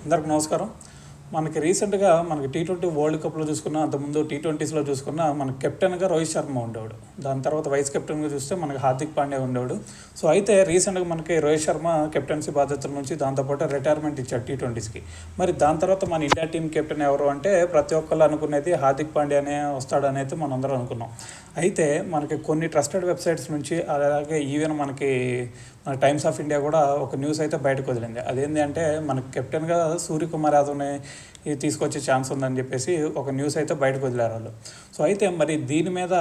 అందరికి నమస్కారం. మనకి రీసెంట్గా మనకి టీ20 వరల్డ్ కప్లో చూసుకున్న, అంతకుముందు టీ20స్లో చూసుకున్న మనకి కెప్టెన్గా రోహిత్ శర్మ ఉండేవాడు. దాని తర్వాత వైస్ కెప్టెన్గా చూస్తే మనకి హార్దిక్ పాండ్యా ఉండేవాడు. సో అయితే రీసెంట్గా మనకి రోహిత్ శర్మ కెప్టెన్సీ బాధ్యతల నుంచి దాంతోపాటు రిటైర్మెంట్ ఇచ్చాడు టీ20స్కి. మరి దాని తర్వాత మన ఇండియా టీం కెప్టెన్ ఎవరు అంటే ప్రతి ఒక్కళ్ళు అనుకునేది హార్దిక్ పాండ్యానే వస్తాడని అయితే మనం అందరం అనుకున్నాం. అయితే మనకి కొన్ని ట్రస్టెడ్ వెబ్సైట్స్ నుంచి, అలాగే ఈవెన్ మనకి మన టైమ్స్ ఆఫ్ ఇండియా కూడా ఒక న్యూస్ అయితే బయటకు వదిలింది. అదేంటి అంటే మనకి కెప్టెన్గా సూర్యకుమార్ యాదవ్ని తీసుకొచ్చే ఛాన్స్ ఉందని చెప్పేసి ఒక న్యూస్ అయితే బయటకు వదిలారు వాళ్ళు. సో అయితే మరి దీని మీద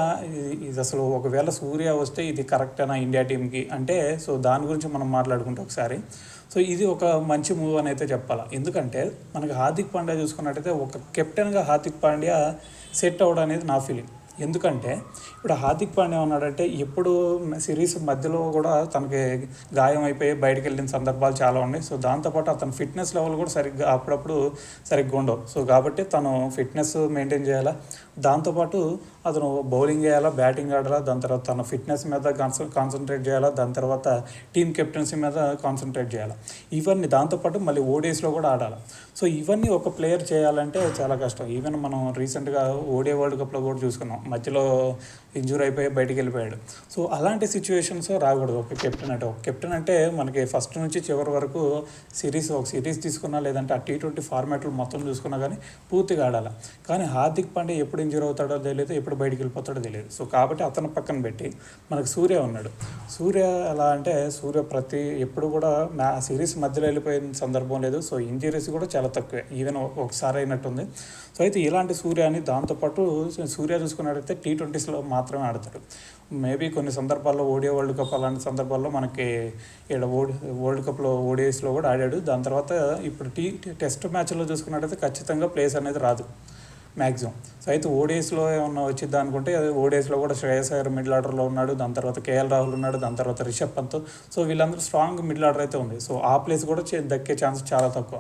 ఇది అసలు ఒకవేళ సూర్య వస్తే ఇది కరెక్టేనా ఇండియా టీంకి అంటే, సో దాని గురించి మనం మాట్లాడుకుంటే ఒకసారి. సో ఇది ఒక మంచి మూవ్ అని అయితే చెప్పాలి. ఎందుకంటే మనకి హార్దిక్ పాండ్యా చూసుకున్నట్టయితే ఒక కెప్టెన్గా హార్దిక్ పాండ్యా సెట్ అవ్వడం అనేది నా ఫీలింగ్. ఎందుకంటే ఇప్పుడు హార్దిక్ పాండ్యా ఉన్నాడంటే ఎప్పుడు సిరీస్ మధ్యలో కూడా తనకి గాయం అయిపోయి బయటకు వెళ్ళిన సందర్భాలు చాలా ఉన్నాయి. సో దాంతోపాటు అతని ఫిట్నెస్ లెవెల్ కూడా సరిగ్గా అప్పుడప్పుడు సరిగ్గా ఉండవు. సో కాబట్టి తను ఫిట్నెస్ మెయింటైన్ చేయాలా, దాంతోపాటు అతను బౌలింగ్ చేయాలా, బ్యాటింగ్ ఆడాలా, దాని తర్వాత తన ఫిట్నెస్ మీద కాన్సన్ట్రేట్ చేయాలా, దాని తర్వాత టీమ్ కెప్టెన్సీ మీద కాన్సన్ట్రేట్ చేయాలి. ఇవన్నీ దాంతోపాటు మళ్ళీ ఓడిఐస్లో కూడా ఆడాలి. సో ఇవన్నీ ఒక ప్లేయర్ చేయాలంటే చాలా కష్టం. ఈవెన్ మనం రీసెంట్గా ఓడిఐ వరల్డ్ కప్లో కూడా చూసుకున్నాం, మధ్యలో ఇంజూరీ అయిపోయి బయటికి వెళ్ళిపోయాడు. సో అలాంటి సిచ్యువేషన్స్ రాకూడదు ఒక కెప్టెన్ అంటే. ఒక కెప్టెన్ అంటే మనకి ఫస్ట్ నుంచి చివరి వరకు ఒక సిరీస్ తీసుకున్నా, లేదంటే ఆ టీ20 ఫార్మాట్లు మొత్తం చూసుకున్నా కానీ పూర్తిగా ఆడాలి. కానీ హార్దిక్ పాండ్యా ఎప్పుడు ఇంజూరీ అవుతాడో తెలియదు, ఎప్పుడు బయటికి వెళ్ళిపోతాడో తెలియదు. సో కాబట్టి అతను పక్కన పెట్టి మనకు సూర్య ఉన్నాడు. సూర్య ఎలా అంటే ఎప్పుడు కూడా సిరీస్ మధ్యలో వెళ్ళిపోయిన సందర్భం లేదు. సో ఇంజరీస్ కూడా చాలా తక్కువే, ఈవెన్ ఒకసారి అయినట్టుంది. సో అయితే ఇలాంటి సూర్యని, దాంతోపాటు సూర్య చూసుకున్నట్టయితే టీ20స్లో మాత్రమే ఆడతాడు. మేబీ కొన్ని సందర్భాల్లో ఓడిఐ వరల్డ్ కప్ అలాంటి సందర్భాల్లో మనకి ఇక్కడ వరల్డ్ కప్లో ఓడిఐస్లో కూడా ఆడాడు. దాని తర్వాత ఇప్పుడు టెస్ట్ మ్యాచ్లో చూసుకున్నట్టయితే ఖచ్చితంగా ప్లేస్ అనేది రాదు మ్యాక్సిమం. సో అయితే ఓడిఐస్లో ఏమన్నా వచ్చిద్దా అనుకుంటే, ఓడిఐస్లో కూడా శ్రేయస్ అయ్యర్ మిడిల్ ఆర్డర్లో ఉన్నాడు, దాని తర్వాత కేఎల్ రాహుల్ ఉన్నాడు, దాని తర్వాత రిషబ్ పంత్. సో వీళ్ళందరూ స్ట్రాంగ్ మిడిల్ ఆర్డర్ అయితే ఉంది. సో ఆ ప్లేస్ కూడా దక్కే ఛాన్స్ చాలా తక్కువ.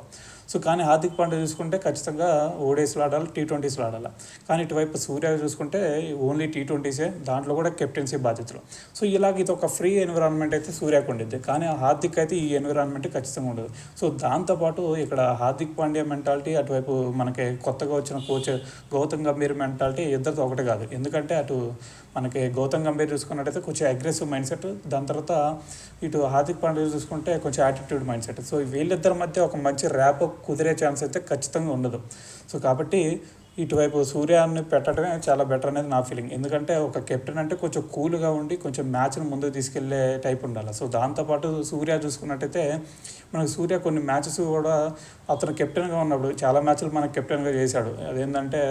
సో కానీ హార్దిక్ పాండ్యా చూసుకుంటే ఖచ్చితంగా ఓడిఐస్లో ఆడాలి, టీ20స్లో ఆడాలి. కానీ ఇటువైపు సూర్య చూసుకుంటే ఓన్లీ టీ20సే, దాంట్లో కూడా కెప్టెన్సీ బాధ్యతలు. సో ఇలాగ ఇది ఒక ఫ్రీ ఎన్విరాన్మెంట్ అయితే సూర్యకు ఉండిద్ది, కానీ హార్దిక్ అయితే ఈ ఎన్విరాన్మెంట్ ఖచ్చితంగా ఉండదు. సో దాంతోపాటు ఇక్కడ హార్దిక్ పాండ్యా మెంటాలిటీ, అటువైపు మనకి కొత్తగా వచ్చిన కోచ్ గౌతమ్ గంభీర్ మెంటాలిటీ ఇద్దరితో ఒకటి కాదు. ఎందుకంటే అటు మనకి గౌతమ్ గంభీర్ చూసుకున్నట్టయితే కొంచెం అగ్రెసివ్ మైండ్ సెట్, దాని తర్వాత ఇటు హార్దిక్ పాండ్యా చూసుకుంటే కొంచెం యాటిట్యూడ్ మైండ్ సెట్. సో వీళ్ళిద్దరి మధ్య ఒక మంచి ర్యాప్ కుదిరే ఛాన్స్ అయితే ఖచ్చితంగా ఉండదు. సో కాబట్టి ఇటువైపు సూర్యాన్ని పెట్టడమే చాలా బెటర్ అనేది నా ఫీలింగ్. ఎందుకంటే ఒక కెప్టెన్ అంటే కొంచెం కూల్గా ఉండి కొంచెం మ్యాచ్ని ముందుకు తీసుకెళ్లే టైప్ ఉండాలి. సో దాంతోపాటు సూర్య చూసుకున్నట్టయితే మనకు సూర్య కొన్ని మ్యాచెస్ కూడా అతను కెప్టెన్గా ఉన్నప్పుడు చాలా మ్యాచ్లు మనకు కెప్టెన్గా చేశాడు. అదేంటంటే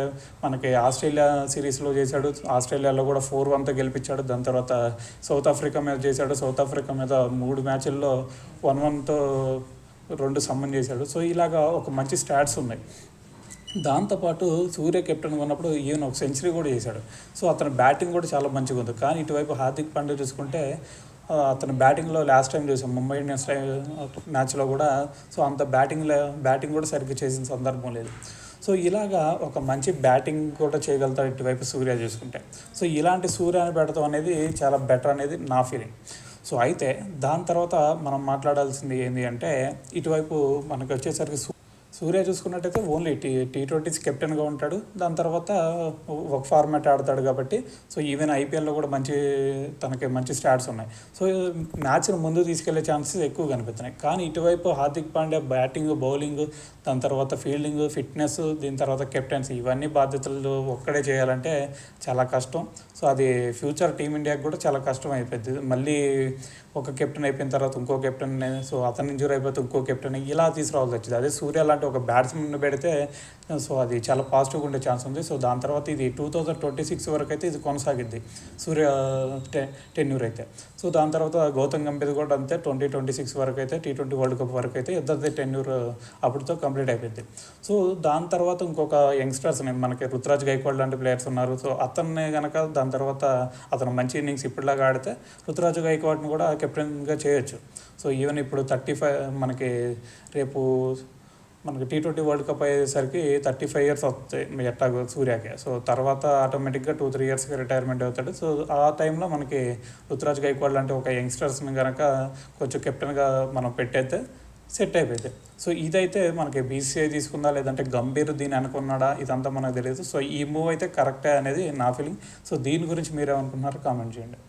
మనకి ఆస్ట్రేలియా సిరీస్లో చేశాడు, ఆస్ట్రేలియాలో కూడా 4-1తో గెలిపించాడు. దాని తర్వాత సౌత్ ఆఫ్రికా మీద చేశాడు, సౌత్ ఆఫ్రికా మీద 3 మ్యాచ్ల్లో 1-1తో 2 సమ్మన్ చేశాడు. సో ఇలాగా ఒక మంచి స్టాట్స్ ఉన్నాయి. దాంతోపాటు సూర్య కెప్టెన్గా ఉన్నప్పుడు ఈవెన్ ఒక సెంచరీ కూడా చేశాడు. సో అతని బ్యాటింగ్ కూడా చాలా మంచిగా ఉంది. కానీ ఇటువైపు హార్దిక్ పాండ్యా చూసుకుంటే అతని బ్యాటింగ్లో లాస్ట్ టైం చూసాం ముంబై ఇండియన్స్ మ్యాచ్లో కూడా, సో అంత బ్యాటింగ్ కూడా సరిగ్గా చేసిన సందర్భం లేదు. సో ఇలాగా ఒక మంచి బ్యాటింగ్ కూడా చేయగలుగుతాడు ఇటువైపు సూర్య చూసుకుంటే. సో ఇలాంటి సూర్యని పెడతాం అనేది చాలా బెటర్ అనేది నా ఫీలింగ్. సో అయితే దాని తర్వాత మనం మాట్లాడాల్సింది ఏంటి అంటే, ఇటువైపు మనకు వచ్చేసరికి సూర్య చూసుకున్నట్టయితే ఓన్లీ టీ20s కెప్టెన్గా ఉంటాడు. దాని తర్వాత ఒక ఫార్మాట్ ఆడతాడు కాబట్టి, సో ఈవెన్ ఐపీఎల్లో కూడా తనకి మంచి స్టాట్స్ ఉన్నాయి. సో మ్యాచ్ను ముందు తీసుకెళ్లే ఛాన్సెస్ ఎక్కువ కనిపిస్తున్నాయి. కానీ ఇటువైపు హార్దిక్ పాండ్యా బ్యాటింగ్, బౌలింగ్, దాని తర్వాత ఫీల్డింగ్, ఫిట్నెస్, దీని తర్వాత కెప్టెన్సీ, ఇవన్నీ బాధ్యతలు ఒక్కడే చేయాలంటే చాలా కష్టం. సో అది ఫ్యూచర్ టీమిండియాకి కూడా చాలా కష్టం అయిపోయింది. మళ్ళీ ఒక కెప్టెన్ అయిపోయిన తర్వాత ఇంకో కెప్టెన్, సో అతను ఇంజూరీ అయిపోతే ఇంకో కెప్టెన్, ఇలా తీసుకురావాల్సి వచ్చింది. అదే సూర్య లాంటి ఒక బ్యాట్స్మెన్ పెడితే సో అది చాలా పాజిటివ్గా ఉండే ఛాన్స్ ఉంది. సో దాని తర్వాత ఇది 2026 వరకు అయితే ఇది కొనసాగిద్ది సూర్య టెన్యూర్ అయితే. సో దాని తర్వాత గౌతమ్ గంభీర్ కూడా అంతే, 2026 వరకు అయితే, టీ20 వరల్డ్ కప్ వరకు అయితే ఇద్దరిది టెన్యూర్ అప్పటితో కంప్లీట్ అయిపోయింది. సో దాని తర్వాత ఇంకొక యంగ్స్టర్స్ మనకి రుతురాజ్ గైక్వాడ్ లాంటి ప్లేయర్స్ ఉన్నారు. సో అతన్ని కనుక దాని తర్వాత అతను మంచి ఇన్నింగ్స్ ఇప్పటిలాగా ఆడితే రుతురాజ్ గైక్వాడ్ని కూడా కెప్టెన్గా చేయొచ్చు. సో ఈవెన్ ఇప్పుడు 35 మనకి రేపు మనకి టీ20 వరల్డ్ కప్ అయ్యేసరికి 35 years వస్తాయి ఎట్టాగో సూర్యకి. సో తర్వాత ఆటోమేటిక్గా 2-3 yearsకి రిటైర్మెంట్ అవుతాడు. సో ఆ టైంలో మనకి రుతురాజ్ గైక్వాడ్ లాంటి ఒక యంగ్స్టర్స్ని కనుక కొంచెం కెప్టెన్గా మనం పెట్టేస్తే సెట్ అయిపోయింది. సో ఇదైతే మనకి బీసీఐ తీసుకుందా లేదంటే గంభీర్ దీన్ని అనుకున్నాడా ఇదంతా మనకు తెలియదు. సో ఈ మూవ్ అయితే కరెక్టే అనేది నా ఫీలింగ్. సో దీని గురించి మీరేమనుకుంటున్నారో కామెంట్ చేయండి.